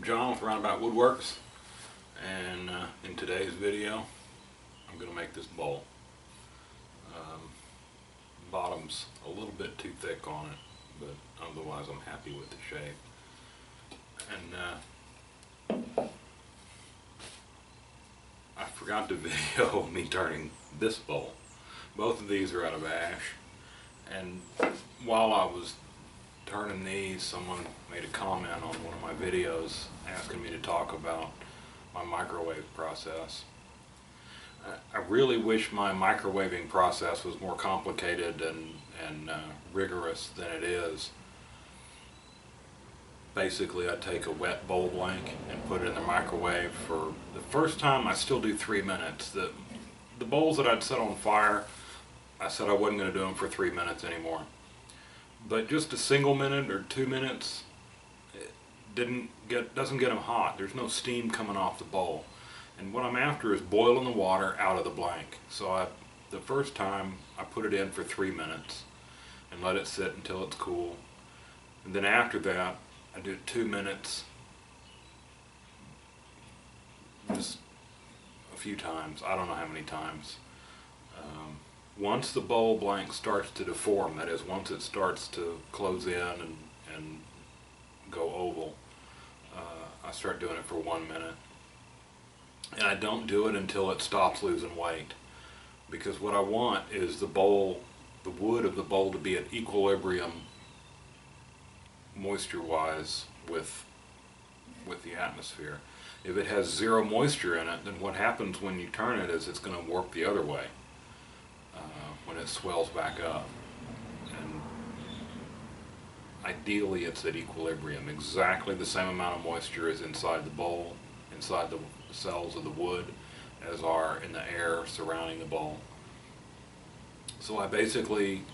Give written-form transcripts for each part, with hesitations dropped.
John with Roundabout Woodworks, and in today's video I'm going to make this bowl. Bottom's a little bit too thick on it, but otherwise I'm happy with the shape. And I forgot to video me turning this bowl. Both of these are out of ash, and while I was turning these, someone made a comment on one of my videos asking me to talk about my microwave process. I really wish my microwaving process was more complicated and rigorous than it is. Basically, I take a wet bowl blank and put it in the microwave for the first time. I still do 3 minutes. The bowls that I'd set on fire, I said I wasn't going to do them for 3 minutes anymore. But just a single minute or 2 minutes, it doesn't get them hot. There's no steam coming off the bowl. And what I'm after is boiling the water out of the blank. So the first time I put it in for 3 minutes and let it sit until it's cool. And then after that, I do 2 minutes, just a few times. I don't know how many times. Once the bowl blank starts to deform, that is, once it starts to close in and go oval, I start doing it for 1 minute. And I don't do it until it stops losing weight, because what I want is the wood of the bowl to be at equilibrium moisture-wise with the atmosphere. If it has zero moisture in it, then what happens when you turn it is it's going to warp the other way when it swells back up. And ideally it's at equilibrium. Exactly the same amount of moisture is inside the bowl, inside the cells of the wood, as are in the air surrounding the bowl. So I basically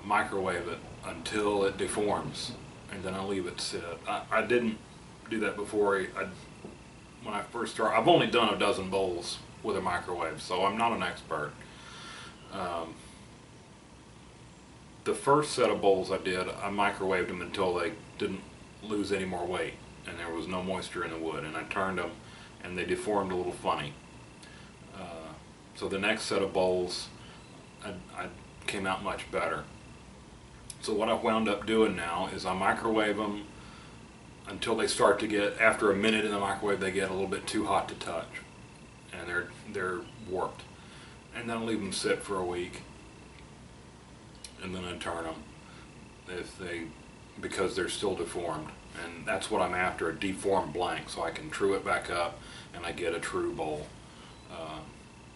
microwave it until it deforms, and then I leave it sit. I didn't do that before. When I first started, I've only done a dozen bowls with a microwave, so I'm not an expert. The first set of bowls I did, I microwaved them until they didn't lose any more weight and there was no moisture in the wood, and I turned them and they deformed a little funny. So the next set of bowls I came out much better. So what I wound up doing now is I microwave them until they start to get, after a minute in the microwave, they get a little bit too hot to touch and they're warped. And then I leave them sit for a week, and then I turn them because they're still deformed. And that's what I'm after, a deformed blank, so I can true it back up and I get a true bowl.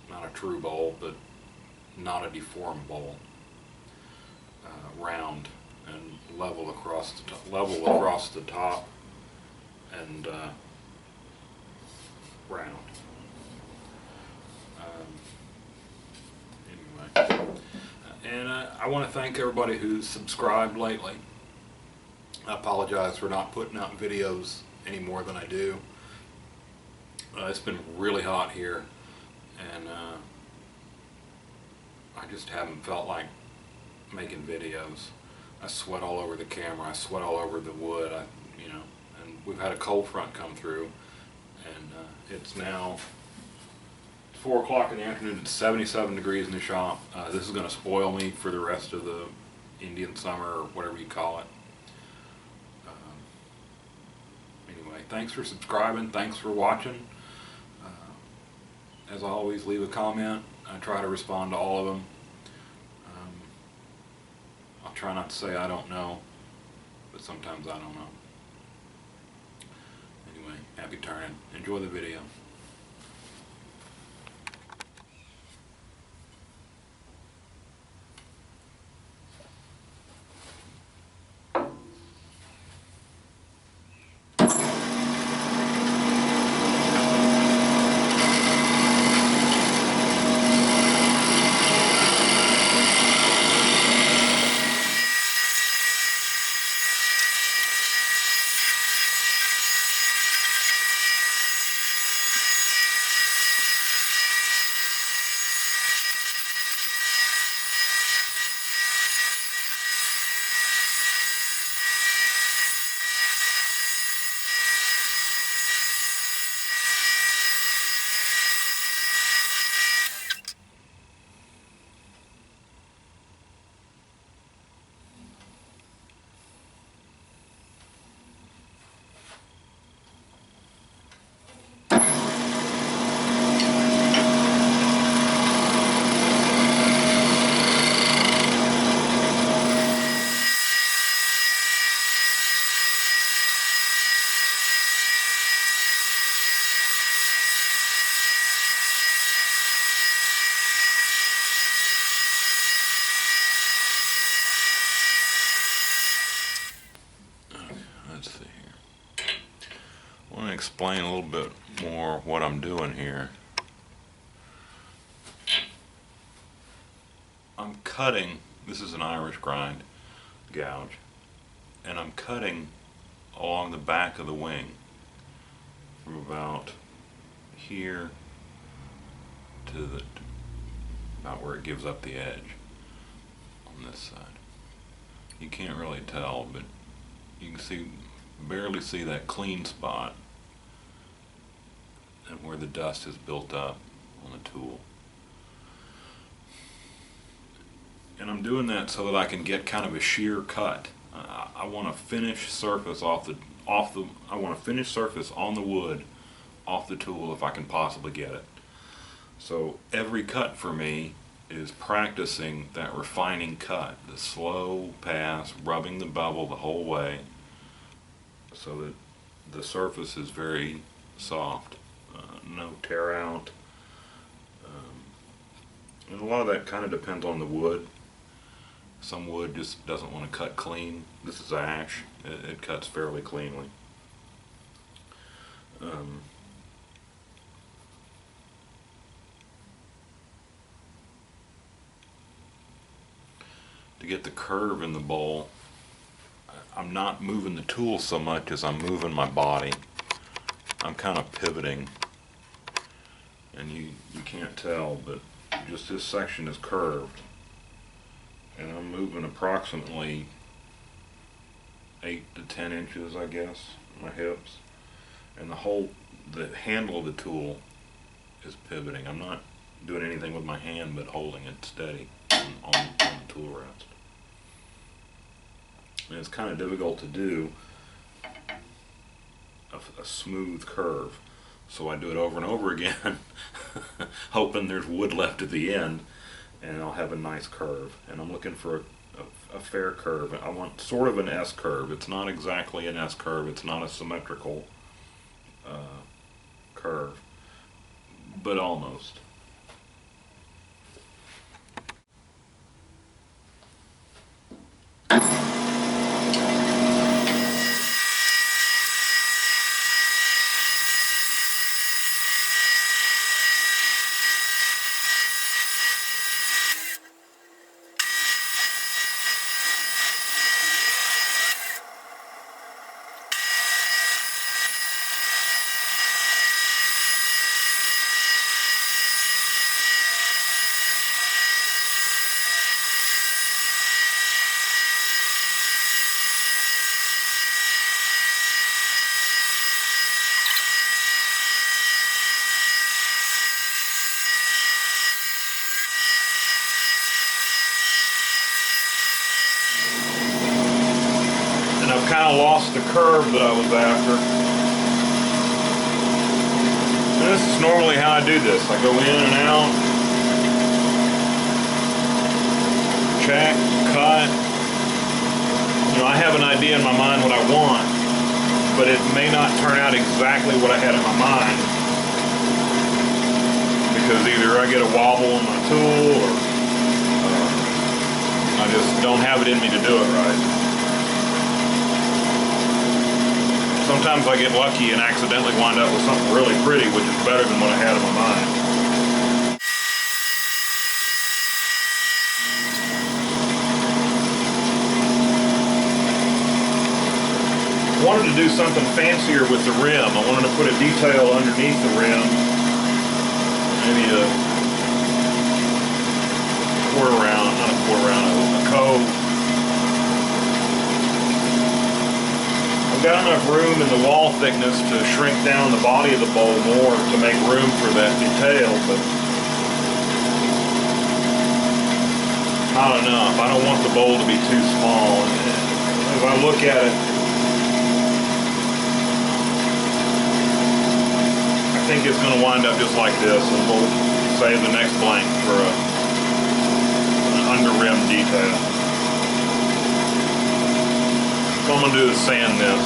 Not a true bowl, but not a deformed bowl. Round and level across the top and round. Anyway, and I want to thank everybody who's subscribed lately. I apologize for not putting out videos any more than I do. It's been really hot here, and I just haven't felt like making videos. I sweat all over the camera, I sweat all over the wood, and we've had a cold front come through, and it's now 4 o'clock in the afternoon. It's 77 degrees in the shop. This is going to spoil me for the rest of the Indian summer, or whatever you call it. Anyway, thanks for subscribing, thanks for watching. As always, leave a comment. I try to respond to all of them. I'll try not to say I don't know, but sometimes I don't know. Anyway, happy turning. Enjoy the video. explain a little bit more what I'm doing here. I'm cutting, this is an Irish grind gouge, and I'm cutting along the back of the wing from about here to about where it gives up the edge on this side. You can't really tell, but you can barely see that clean spot and where the dust is built up on the tool. And I'm doing that so that I can get kind of a sheer cut. I want a finished surface I want a finished surface on the wood off the tool if I can possibly get it. So every cut for me is practicing that refining cut, the slow pass, rubbing the bevel the whole way so that the surface is very soft, no tear out. And a lot of that kind of depends on the wood. Some wood just doesn't want to cut clean. This is ash. It cuts fairly cleanly. To get the curve in the bowl, I'm not moving the tool so much as I'm moving my body. I'm kind of pivoting, and you can't tell, but just this section is curved, and I'm moving approximately 8 to 10 inches, I guess, my hips, and the handle of the tool is pivoting. I'm not doing anything with my hand but holding it steady on the tool rest. And it's kind of difficult to do a smooth curve, so I do it over and over again hoping there's wood left at the end and I'll have a nice curve. And I'm looking for a fair curve. I want sort of an S curve. It's not exactly an S curve, it's not a symmetrical curve, but almost. I've kind of lost the curve that I was after. And this is normally how I do this. I go in and out, check, cut. You know, I have an idea in my mind what I want, but it may not turn out exactly what I had in my mind, because either I get a wobble in my tool or I just don't have it in me to do it right. Sometimes I get lucky and accidentally wind up with something really pretty, which is better than what I had in my mind. I wanted to do something fancier with the rim. I wanted to put a detail underneath the rim. Maybe a quarter round, not a quarter round, a cove. Got enough room in the wall thickness to shrink down the body of the bowl more to make room for that detail, but not enough. I don't want the bowl to be too small. As I look at it, I think it's going to wind up just like this, and we'll save the next blank for an under rim detail. So I'm going to do is sand this.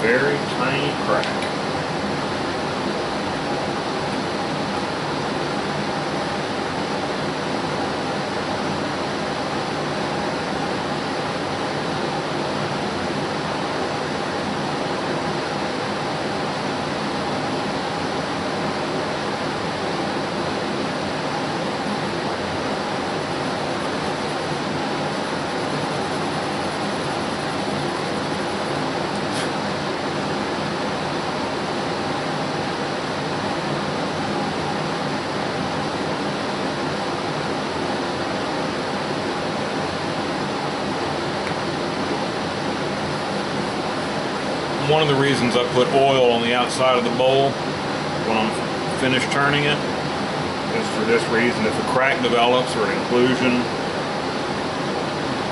very tiny crack. One of the reasons I put oil on the outside of the bowl when I'm finished turning it is for this reason. If a crack develops or an inclusion,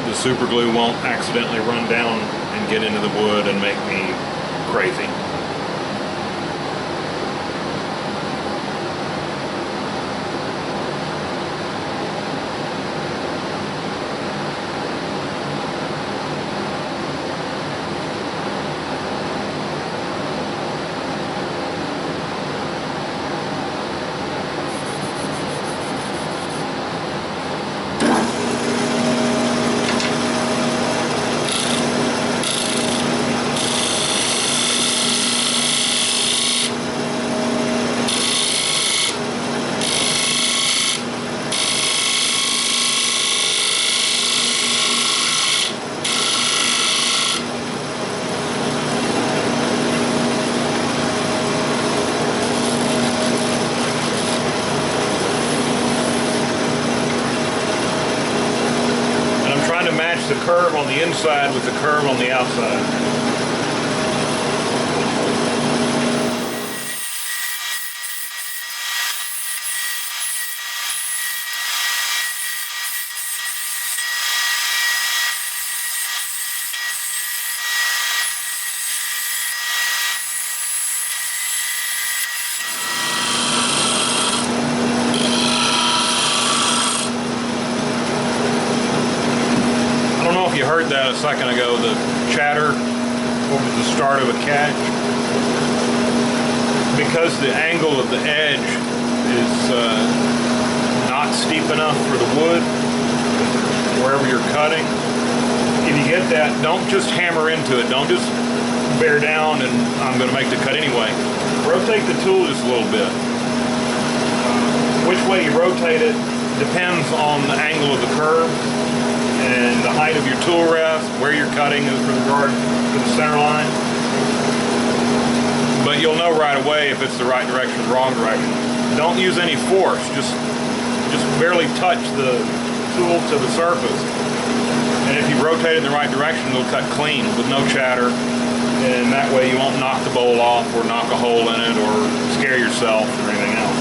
the super glue won't accidentally run down and get into the wood and make me crazy. The curve on the inside with the curve on the outside. You heard that a second ago, the chatter over the start of a catch. Because the angle of the edge is not steep enough for the wood, wherever you're cutting. If you get that, don't just hammer into it. Don't just bear down and I'm going to make the cut anyway. Rotate the tool just a little bit. Which way you rotate it depends on the angle of the curve and the height of your tool rest, where you're cutting with regard to the center line. But you'll know right away if it's the right direction or the wrong direction. Don't use any force, just barely touch the tool to the surface. And if you rotate it in the right direction, it'll cut clean with no chatter. And that way you won't knock the bowl off or knock a hole in it or scare yourself or anything else.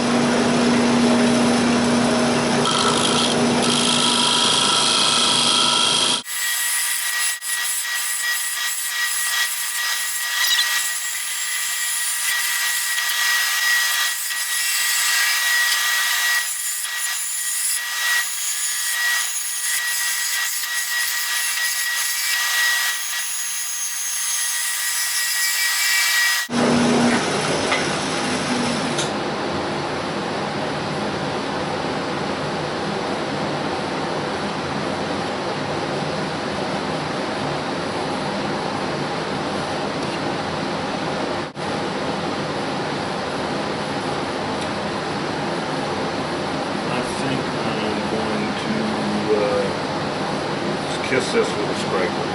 Kiss this with a scraper.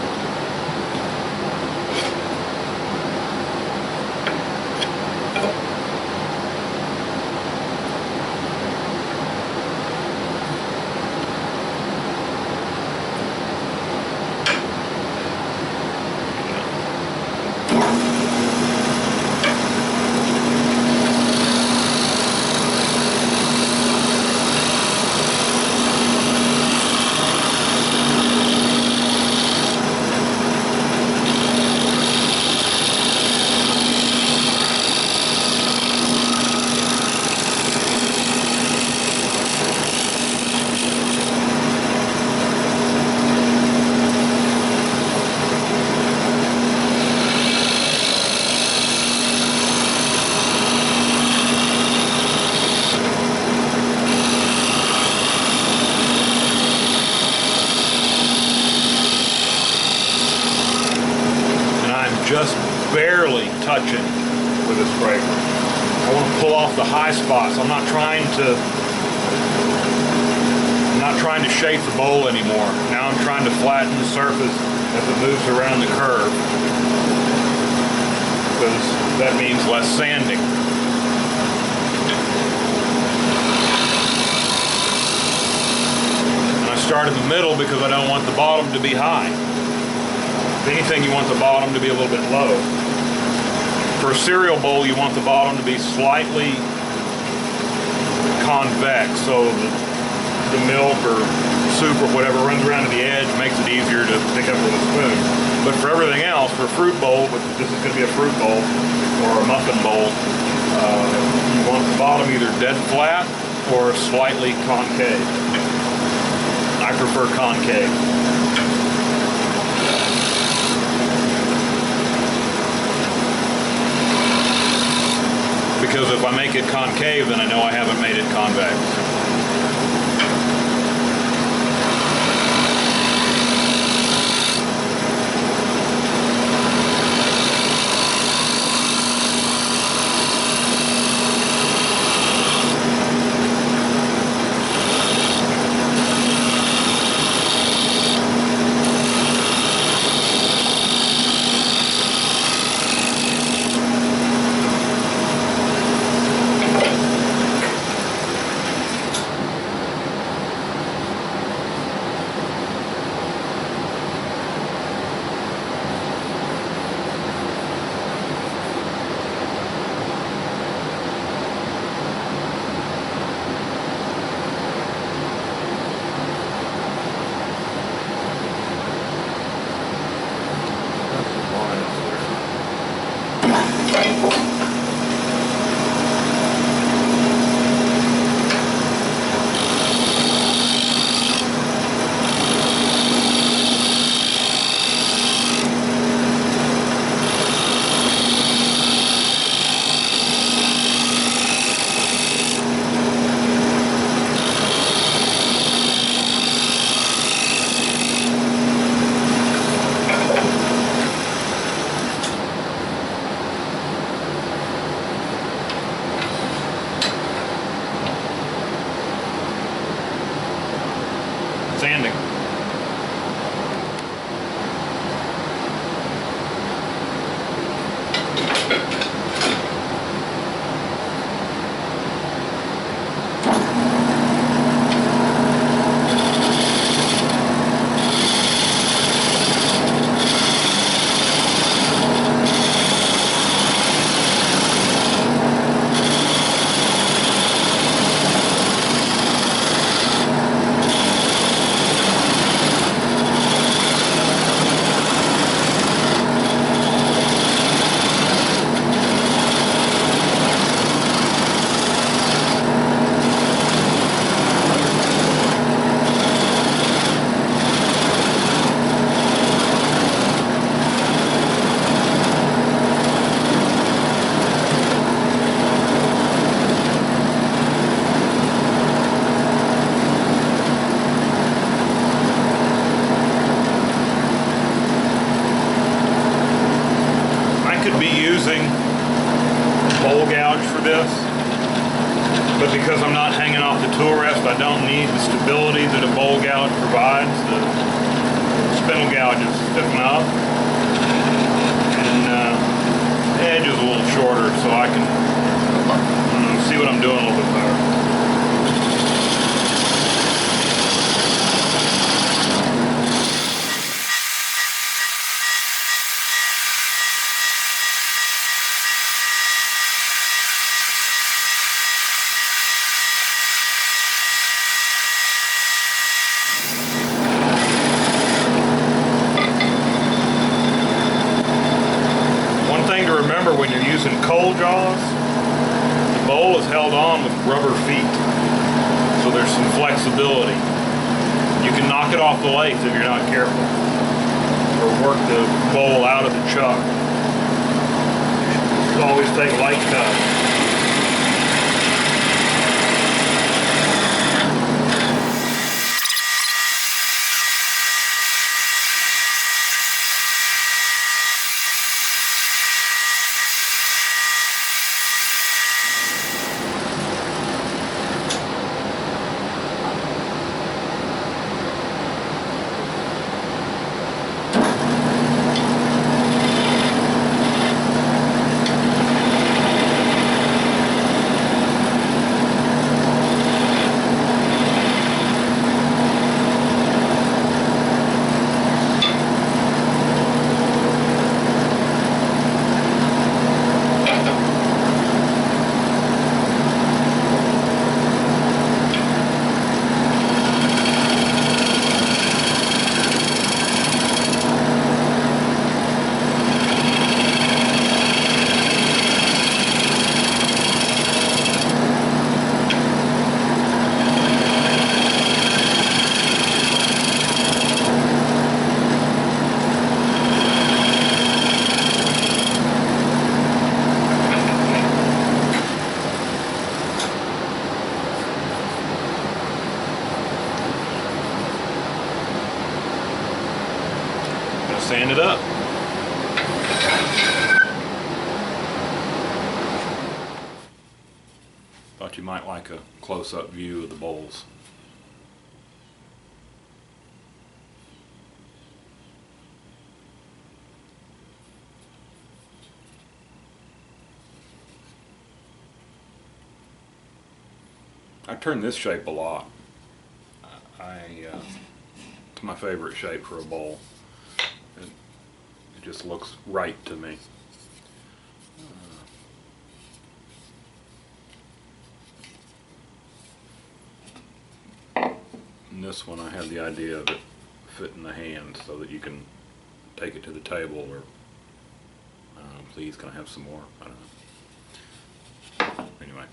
just barely touching with a scraper. I want to pull off the high spots. I'm not trying to shape the bowl anymore. Now I'm trying to flatten the surface as it moves around the curve, because that means less sanding. And I start in the middle because I don't want the bottom to be high. If anything, you want the bottom to be a little bit low. For a cereal bowl, you want the bottom to be slightly convex, so that the milk or soup or whatever runs around to the edge, makes it easier to pick up with a spoon. But for everything else, for a fruit bowl, but this is going to be a fruit bowl or a muffin bowl, you want the bottom either dead flat or slightly concave. I prefer concave. Because if I make it concave, then I know I haven't made it convex. Sanding. Bowl gouge for this, but because I'm not hanging off the tool rest, I don't need the stability that a bowl gouge provides. The spindle gouge is stiff enough, and the edge is a little shorter, so I can see what I'm doing a little bit better. When you're using coal jaws, the bowl is held on with rubber feet, so there's some flexibility. You can knock it off the lathe if you're not careful, or work the bowl out of the chuck. You should always take light cuts. might like a close-up view of the bowls. I turn this shape a lot. It's my favorite shape for a bowl. It just looks right to me. And this one I have the idea of it fitting the hand so that you can take it to the table, or please can I have some more? I don't know. Anyway.